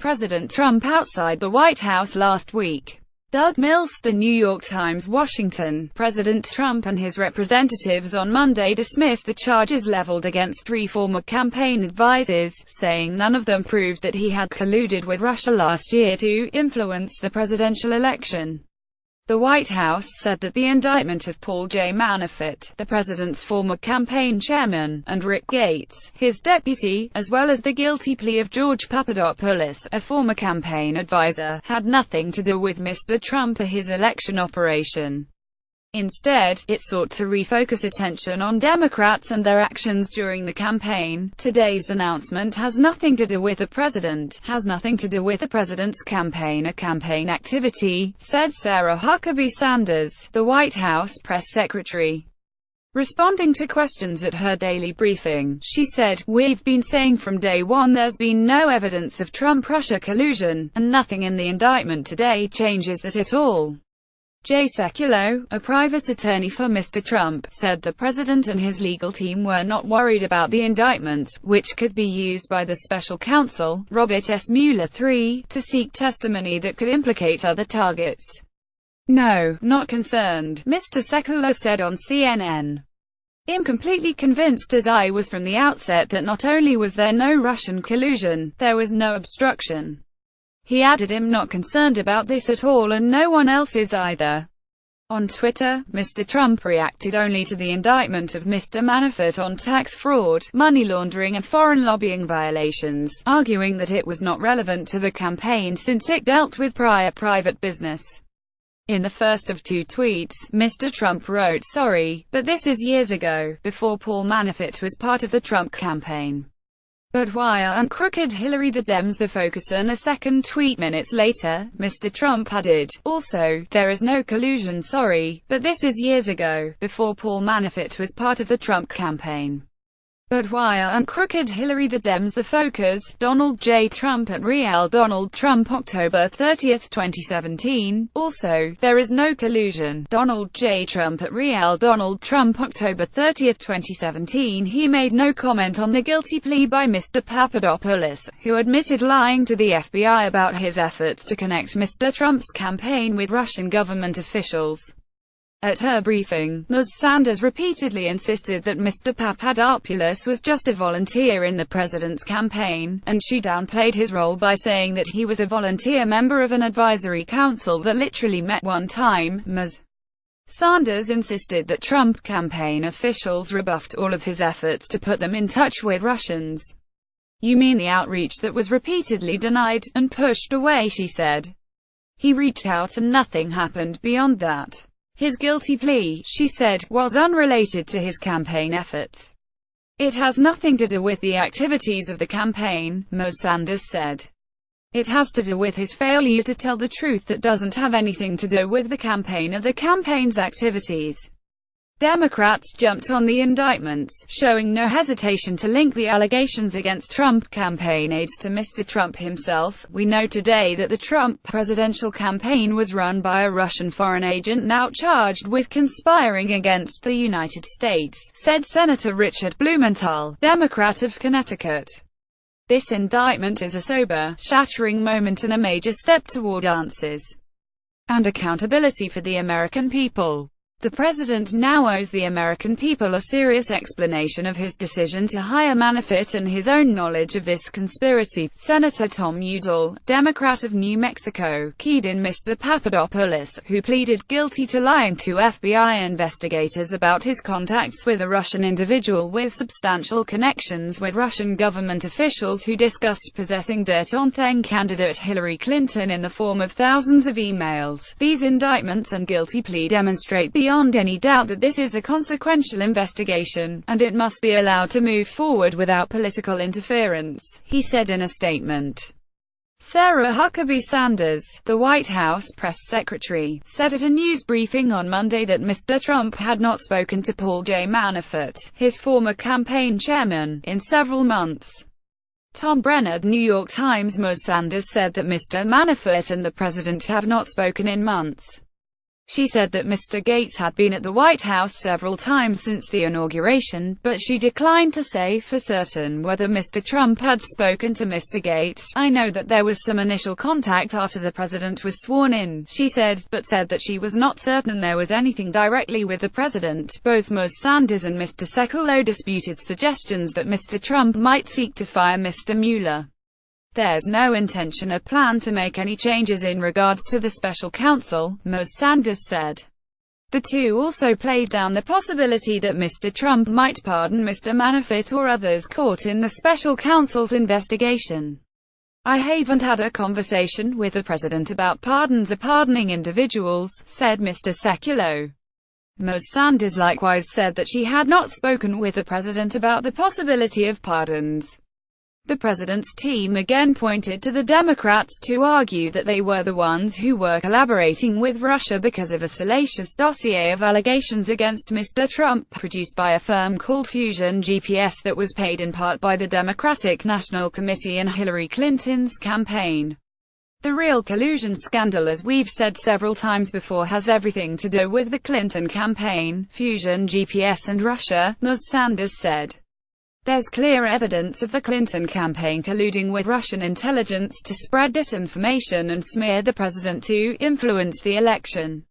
President Trump outside the White House last week. Doug MillsThe, New York Times, Washington. President Trump and his representatives on Monday dismissed the charges leveled against three former campaign advisors, saying none of them proved that he had colluded with Russia last year to influence the presidential election. The White House said that the indictment of Paul J. Manafort, the president's former campaign chairman, and Rick Gates, his deputy, as well as the guilty plea of George Papadopoulos, a former campaign advisor, had nothing to do with Mr. Trump or his election operation. Instead, it sought to refocus attention on Democrats and their actions during the campaign. Today's announcement has nothing to do with the president, has nothing to do with the president's campaign or campaign activity, said Sarah Huckabee Sanders, the White House press secretary. Responding to questions at her daily briefing, she said, "We've been saying from day one there's been no evidence of Trump-Russia collusion, and nothing in the indictment today changes that at all." Jay Sekulow, a private attorney for Mr. Trump, said the president and his legal team were not worried about the indictments, which could be used by the special counsel, Robert S. Mueller III, to seek testimony that could implicate other targets. "No, not concerned," Mr. Sekulow said on CNN. "I'm completely convinced, as I was from the outset, that not only was there no Russian collusion, there was no obstruction." He added, "I'm not concerned about this at all, and no one else is either." On Twitter, Mr. Trump reacted only to the indictment of Mr. Manafort on tax fraud, money laundering and foreign lobbying violations, arguing that it was not relevant to the campaign since it dealt with prior private business. In the first of two tweets, Mr. Trump wrote, "Sorry, but this is years ago, before Paul Manafort was part of the Trump campaign. But why aren't crooked Hillary the Dems the focus?" And a second tweet minutes later, Mr. Trump added, "Also, there is no collusion, sorry, but this is years ago, before Paul Manafort was part of the Trump campaign. But why aren't crooked Hillary the Dems the focus?" Donald J. Trump at Real Donald Trump, October 30, 2017. "Also, there is no collusion." Donald J. Trump at Real Donald Trump, October 30, 2017. He made no comment on the guilty plea by Mr. Papadopoulos, who admitted lying to the FBI about his efforts to connect Mr. Trump's campaign with Russian government officials. At her briefing, Ms. Sanders repeatedly insisted that Mr. Papadopoulos was just a volunteer in the president's campaign, and she downplayed his role by saying that he was a volunteer member of an advisory council that literally met one time. Ms. Sanders insisted that Trump campaign officials rebuffed all of his efforts to put them in touch with Russians. "You mean the outreach that was repeatedly denied and pushed away," she said. "He reached out and nothing happened beyond that. His guilty plea," she said, "was unrelated to his campaign efforts. It has nothing to do with the activities of the campaign," Ms. Sanders said. "It has to do with his failure to tell the truth that doesn't have anything to do with the campaign or the campaign's activities." Democrats jumped on the indictments, showing no hesitation to link the allegations against Trump campaign aides to Mr. Trump himself. "We know today that the Trump presidential campaign was run by a Russian foreign agent now charged with conspiring against the United States," said Senator Richard Blumenthal, Democrat of Connecticut. "This indictment is a sober, shattering moment and a major step toward answers and accountability for the American people. The president now owes the American people a serious explanation of his decision to hire Manafort and his own knowledge of this conspiracy." Senator Tom Udall, Democrat of New Mexico, keyed in Mr. Papadopoulos, who pleaded guilty to lying to FBI investigators about his contacts with a Russian individual with substantial connections with Russian government officials who discussed possessing dirt on then candidate Hillary Clinton in the form of thousands of emails. "These indictments and guilty plea demonstrate beyond any doubt that this is a consequential investigation, and it must be allowed to move forward without political interference," he said in a statement. Sarah Huckabee Sanders, the White House press secretary, said at a news briefing on Monday that Mr. Trump had not spoken to Paul J. Manafort, his former campaign chairman, in several months. Tom Brenner, New York Times. Ms. Sanders said that Mr. Manafort and the president have not spoken in months. She said that Mr. Gates had been at the White House several times since the inauguration, but she declined to say for certain whether Mr. Trump had spoken to Mr. Gates. "I know that there was some initial contact after the president was sworn in," she said, but said that she was not certain there was anything directly with the president. Both Ms. Sanders and Mr. Sekulow disputed suggestions that Mr. Trump might seek to fire Mr. Mueller. "There's no intention or plan to make any changes in regards to the special counsel," Ms. Sanders said. The two also played down the possibility that Mr. Trump might pardon Mr. Manafort or others caught in the special counsel's investigation. "I haven't had a conversation with the president about pardons or pardoning individuals," said Mr. Sekulow. Ms. Sanders likewise said that she had not spoken with the president about the possibility of pardons. The president's team again pointed to the Democrats to argue that they were the ones who were collaborating with Russia because of a salacious dossier of allegations against Mr. Trump, produced by a firm called Fusion GPS that was paid in part by the Democratic National Committee and Hillary Clinton's campaign. The real collusion scandal, as we've said several times before, has everything to do with the Clinton campaign, Fusion GPS and Russia, Ms. Sanders said. "There's clear evidence of the Clinton campaign colluding with Russian intelligence to spread disinformation and smear the president to influence the election.